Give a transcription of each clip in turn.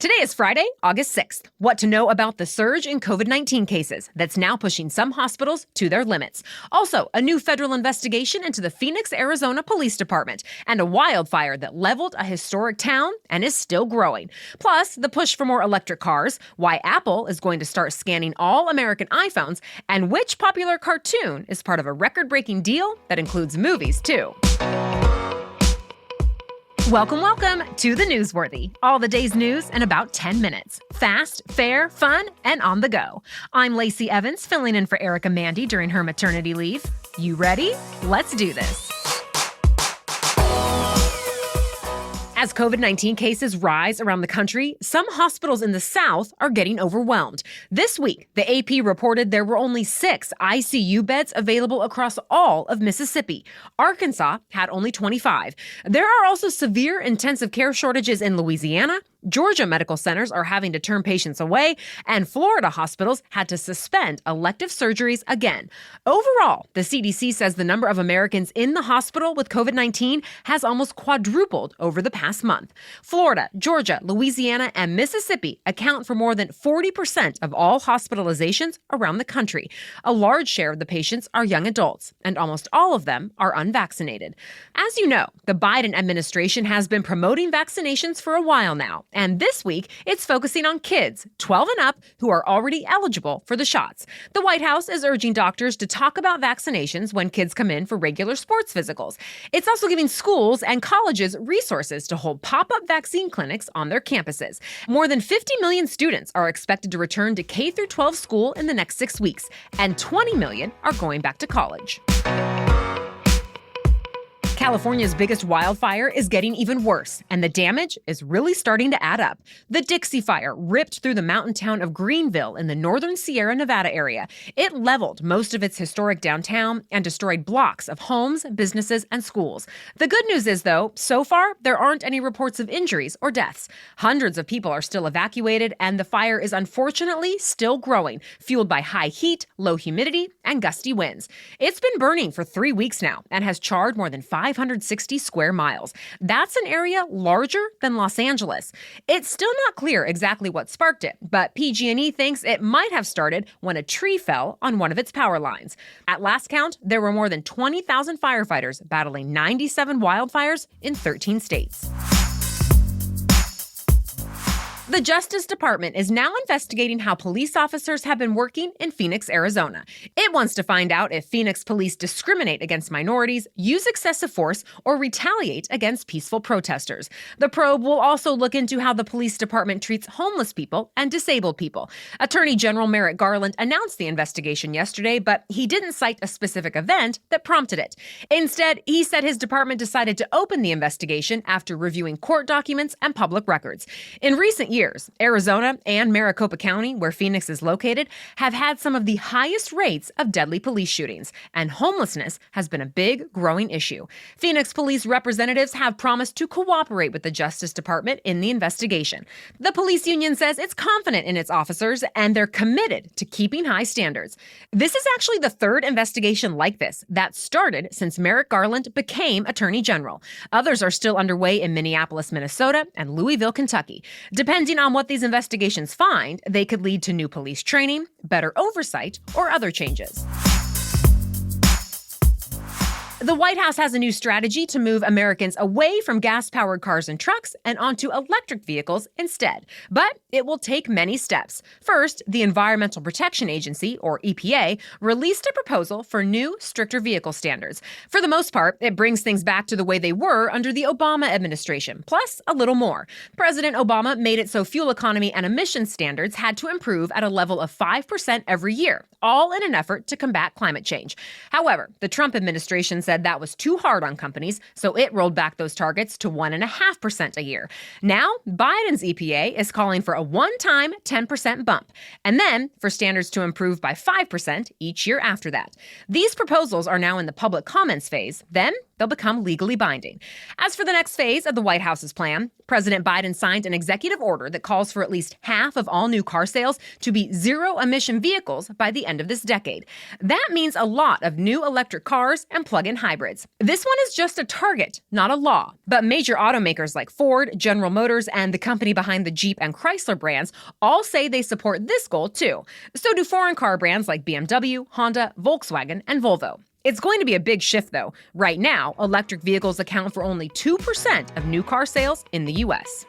Today is Friday, August 6th. What to know about the surge in COVID-19 cases that's now pushing some hospitals to their limits. Also, a new federal investigation into the Phoenix, Arizona Police Department and a wildfire that leveled a historic town and is still growing. Plus, the push for more electric cars, why Apple is going to start scanning all American iPhones, and which popular cartoon is part of a record-breaking deal that includes movies, too. Welcome to The Newsworthy. All the day's news in about 10 minutes. Fast, fair, fun, and on the go. I'm Lacey Evans, filling in for Erica Mandy during her maternity leave. You ready? Let's do this. As COVID-19 cases rise around the country, some hospitals in the South are getting overwhelmed. This week, the AP reported there were only 6 ICU beds available across all of Mississippi. Arkansas had only 25. There are also severe intensive care shortages in Louisiana. Georgia medical centers are having to turn patients away, and Florida hospitals had to suspend elective surgeries again. Overall, the CDC says the number of Americans in the hospital with COVID-19 has almost quadrupled over the past month. Florida, Georgia, Louisiana, and Mississippi account for more than 40% of all hospitalizations around the country. A large share of the patients are young adults, and almost all of them are unvaccinated. As you know, the Biden administration has been promoting vaccinations for a while now. And this week, it's focusing on kids 12 and up who are already eligible for the shots. The White House is urging doctors to talk about vaccinations when kids come in for regular sports physicals. It's also giving schools and colleges resources to hold pop-up vaccine clinics on their campuses. More than 50 million students are expected to return to K-12 school in the next 6 weeks, and 20 million are going back to college. California's biggest wildfire is getting even worse, and the damage is really starting to add up. The Dixie Fire ripped through the mountain town of Greenville in the northern Sierra Nevada area. It leveled most of its historic downtown and destroyed blocks of homes, businesses, and schools. The good news is, though, so far, there aren't any reports of injuries or deaths. Hundreds of people are still evacuated, and the fire is unfortunately still growing, fueled by high heat, low humidity, and gusty winds. It's been burning for 3 weeks now and has charred more than 560 square miles. That's an area larger than Los Angeles. It's still not clear exactly what sparked it, but PG&E thinks it might have started when a tree fell on one of its power lines. At last count, there were more than 20,000 firefighters battling 97 wildfires in 13 states. The Justice Department is now investigating how police officers have been working in Phoenix, Arizona. It wants to find out if Phoenix police discriminate against minorities, use excessive force, or retaliate against peaceful protesters. The probe will also look into how the police department treats homeless people and disabled people. Attorney General Merrick Garland announced the investigation yesterday, but he didn't cite a specific event that prompted it. Instead, he said his department decided to open the investigation after reviewing court documents and public records. In recent years, Arizona and Maricopa County, where Phoenix is located, have had some of the highest rates of deadly police shootings, and homelessness has been a big, growing issue. Phoenix police representatives have promised to cooperate with the Justice Department in the investigation. The police union says it's confident in its officers, and they're committed to keeping high standards. This is actually the third investigation like this that started since Merrick Garland became Attorney General. Others are still underway in Minneapolis, Minnesota, and Louisville, Kentucky. Depending on what these investigations find, they could lead to new police training, better oversight, or other changes. The White House has a new strategy to move Americans away from gas-powered cars and trucks and onto electric vehicles instead. But it will take many steps. First, the Environmental Protection Agency, or EPA, released a proposal for new, stricter vehicle standards. For the most part, it brings things back to the way they were under the Obama administration, plus a little more. President Obama made it so fuel economy and emissions standards had to improve at a level of 5% every year, all in an effort to combat climate change. However, the Trump administration said that was too hard on companies, so it rolled back those targets to 1.5% a year. Now, Biden's EPA is calling for a one-time 10% bump, and then for standards to improve by 5% each year after that. These proposals are now in the public comments phase. Then they'll become legally binding. As for the next phase of the White House's plan, President Biden signed an executive order that calls for at least half of all new car sales to be zero-emission vehicles by the end of this decade. That means a lot of new electric cars and plug-in hybrids. This one is just a target, not a law. But major automakers like Ford, General Motors, and the company behind the Jeep and Chrysler brands all say they support this goal too. So do foreign car brands like BMW, Honda, Volkswagen, and Volvo. It's going to be a big shift, though. Right now, electric vehicles account for only 2% of new car sales in the U.S.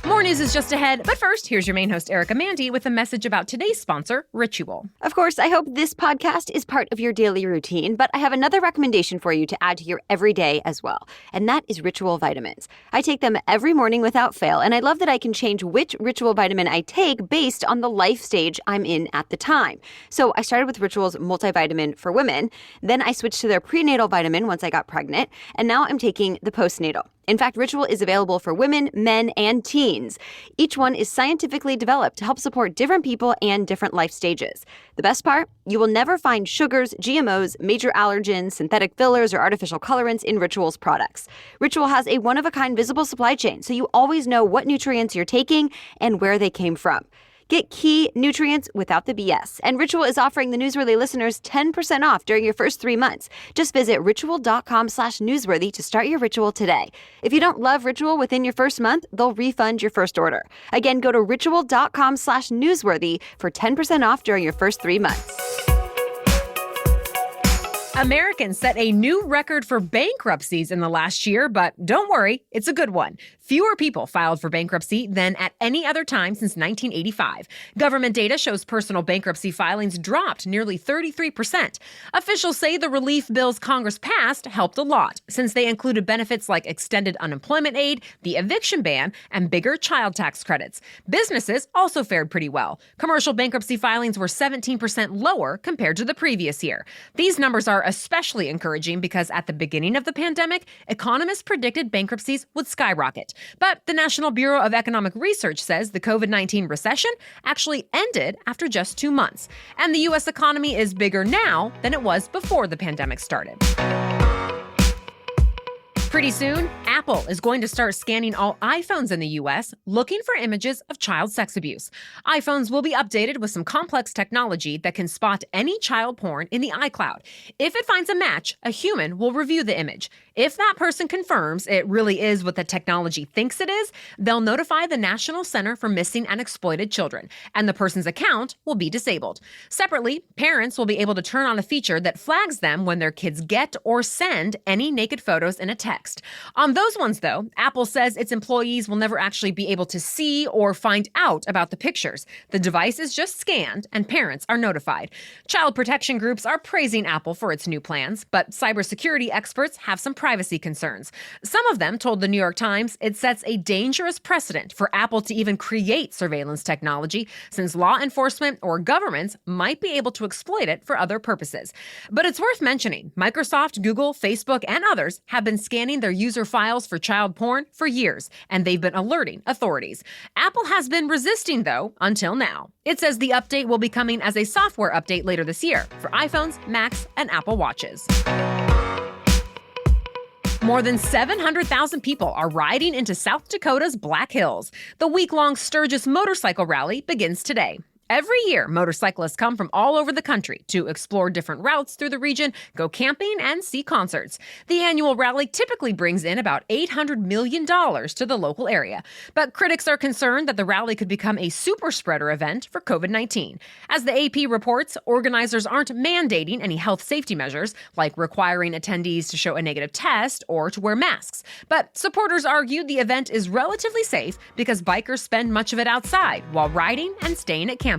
More news is just ahead, but first, here's your main host, Erica Mandy, with a message about today's sponsor, Ritual. Of course, I hope this podcast is part of your daily routine, but I have another recommendation for you to add to your everyday as well, and that is Ritual vitamins. I take them every morning without fail, and I love that I can change which Ritual vitamin I take based on the life stage I'm in at the time. So I started with Ritual's multivitamin for women, then I switched to their prenatal vitamin once I got pregnant, and now I'm taking the postnatal. In fact, Ritual is available for women, men, and teens. Each one is scientifically developed to help support different people and different life stages. The best part? You will never find sugars, GMOs, major allergens, synthetic fillers, or artificial colorants in Ritual's products. Ritual has a one-of-a-kind visible supply chain, so you always know what nutrients you're taking and where they came from. Get key nutrients without the BS. And Ritual is offering the Newsworthy listeners 10% off during your first 3 months. Just visit ritual.com/newsworthy to start your Ritual today. If you don't love Ritual within your first month, they'll refund your first order. Again, go to ritual.com/newsworthy for 10% off during your first 3 months. Americans set a new record for bankruptcies in the last year, but don't worry, it's a good one. Fewer people filed for bankruptcy than at any other time since 1985. Government data shows personal bankruptcy filings dropped nearly 33%. Officials say the relief bills Congress passed helped a lot, since they included benefits like extended unemployment aid, the eviction ban, and bigger child tax credits. Businesses also fared pretty well. Commercial bankruptcy filings were 17% lower compared to the previous year. These numbers are especially encouraging because at the beginning of the pandemic, economists predicted bankruptcies would skyrocket. But the National Bureau of Economic Research says the COVID-19 recession actually ended after just 2 months. And the U.S. economy is bigger now than it was before the pandemic started. Pretty soon, Apple is going to start scanning all iPhones in the U.S., looking for images of child sex abuse. iPhones will be updated with some complex technology that can spot any child porn in the iCloud. If it finds a match, a human will review the image. If that person confirms it really is what the technology thinks it is, they'll notify the National Center for Missing and Exploited Children, and the person's account will be disabled. Separately, parents will be able to turn on a feature that flags them when their kids get or send any naked photos in a text. On those ones, though, Apple says its employees will never actually be able to see or find out about the pictures. The device is just scanned, and parents are notified. Child protection groups are praising Apple for its new plans, but cybersecurity experts have some privacy concerns. Some of them told the New York Times it sets a dangerous precedent for Apple to even create surveillance technology, since law enforcement or governments might be able to exploit it for other purposes. But it's worth mentioning, Microsoft, Google, Facebook, and others have been scanning their user files for child porn for years, and they've been alerting authorities. Apple has been resisting, though, until now. It says the update will be coming as a software update later this year for iPhones, Macs, and Apple Watches. More than 700,000 people are riding into South Dakota's Black Hills. The week-long Sturgis motorcycle rally begins today. Every year, motorcyclists come from all over the country to explore different routes through the region, go camping, and see concerts. The annual rally typically brings in about $800 million to the local area. But critics are concerned that the rally could become a super spreader event for COVID-19. As the AP reports, organizers aren't mandating any health safety measures, like requiring attendees to show a negative test or to wear masks. But supporters argue the event is relatively safe because bikers spend much of it outside while riding and staying at campgrounds.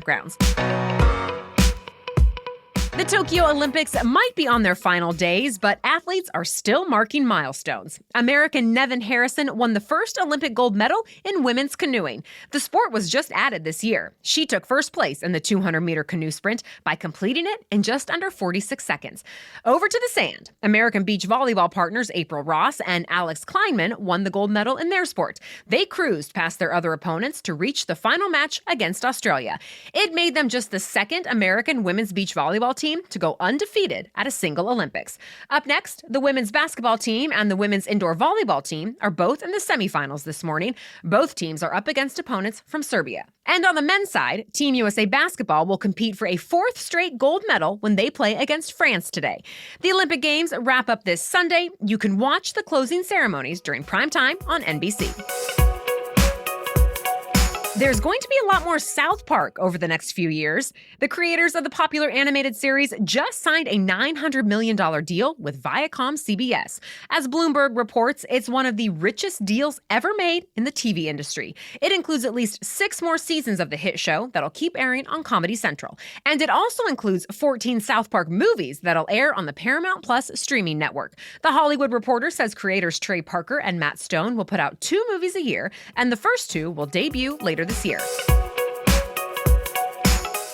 The Tokyo Olympics might be on their final days, but athletes are still marking milestones. American Nevin Harrison won the first Olympic gold medal in women's canoeing. The sport was just added this year. She took first place in the 200-meter canoe sprint by completing it in just under 46 seconds. Over to the sand. American beach volleyball partners April Ross and Alex Kleinman won the gold medal in their sport. They cruised past their other opponents to reach the final match against Australia. It made them just the second American women's beach volleyball team team to go undefeated at a single Olympics. Up next, the women's basketball team and the women's indoor volleyball team are both in the semifinals this morning. Both teams are up against opponents from Serbia. And on the men's side, Team USA basketball will compete for a fourth straight gold medal when they play against France today. The Olympic Games wrap up this Sunday. You can watch the closing ceremonies during prime time on NBC. There's going to be a lot more South Park over the next few years. The creators of the popular animated series just signed a $900 million deal with Viacom CBS. As Bloomberg reports, it's one of the richest deals ever made in the TV industry. It includes at least 6 more seasons of the hit show that'll keep airing on Comedy Central. And it also includes 14 South Park movies that'll air on the Paramount Plus streaming network. The Hollywood Reporter says creators Trey Parker and Matt Stone will put out 2 movies a year, and the first 2 will debut later this year.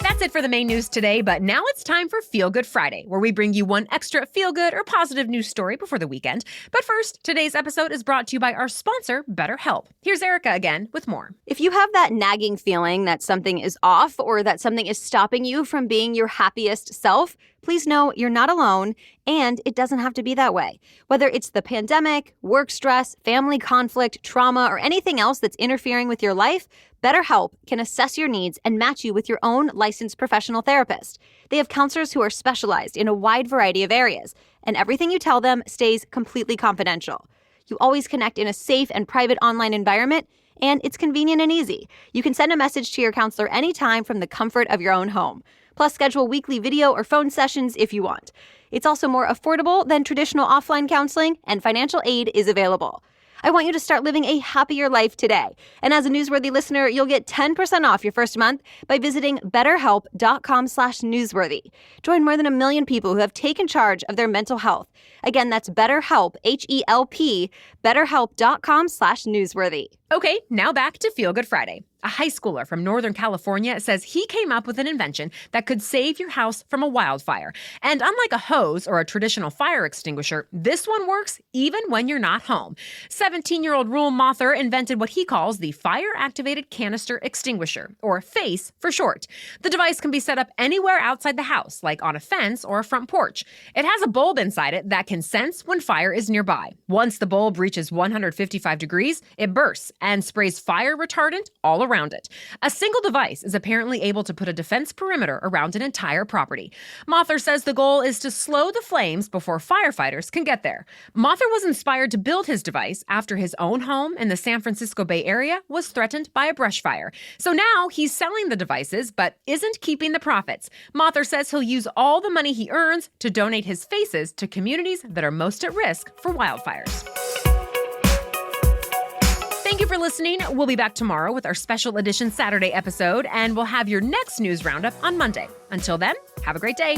That's it for the main news today, but now it's time for Feel Good Friday, where we bring you one extra feel-good or positive news story before the weekend. But first, today's episode is brought to you by our sponsor, BetterHelp. Here's Erica again with more. If you have that nagging feeling that something is off or that something is stopping you from being your happiest self, please know you're not alone, and it doesn't have to be that way. Whether it's the pandemic, work stress, family conflict, trauma, or anything else that's interfering with your life, BetterHelp can assess your needs and match you with your own licensed professional therapist. They have counselors who are specialized in a wide variety of areas, and everything you tell them stays completely confidential. You always connect in a safe and private online environment, and it's convenient and easy. You can send a message to your counselor anytime from the comfort of your own home. Plus, schedule weekly video or phone sessions if you want. It's also more affordable than traditional offline counseling, and financial aid is available. I want you to start living a happier life today. And as a newsworthy listener, you'll get 10% off your first month by visiting betterhelp.com/newsworthy. Join more than 1 million people who have taken charge of their mental health. Again, that's BetterHelp, H-E-L-P, betterhelp.com/newsworthy. Okay, now back to Feel Good Friday. A high schooler from Northern California says he came up with an invention that could save your house from a wildfire. And unlike a hose or a traditional fire extinguisher, this one works even when you're not home. 17-year-old Rule Mother invented what he calls the Fire-Activated Canister Extinguisher, or FACE for short. The device can be set up anywhere outside the house, like on a fence or a front porch. It has a bulb inside it that can sense when fire is nearby. Once the bulb reaches 155 degrees, it bursts and sprays fire retardant all around it. A single device is apparently able to put a defense perimeter around an entire property. Mother says the goal is to slow the flames before firefighters can get there. Mother was inspired to build his device after his own home in the San Francisco Bay Area was threatened by a brush fire. So now he's selling the devices, but isn't keeping the profits. Mother says he'll use all the money he earns to donate his faces to communities that are most at risk for wildfires. Thank you for listening. We'll be back tomorrow with our special edition Saturday episode, and we'll have your next news roundup on Monday. Until then, have a great day.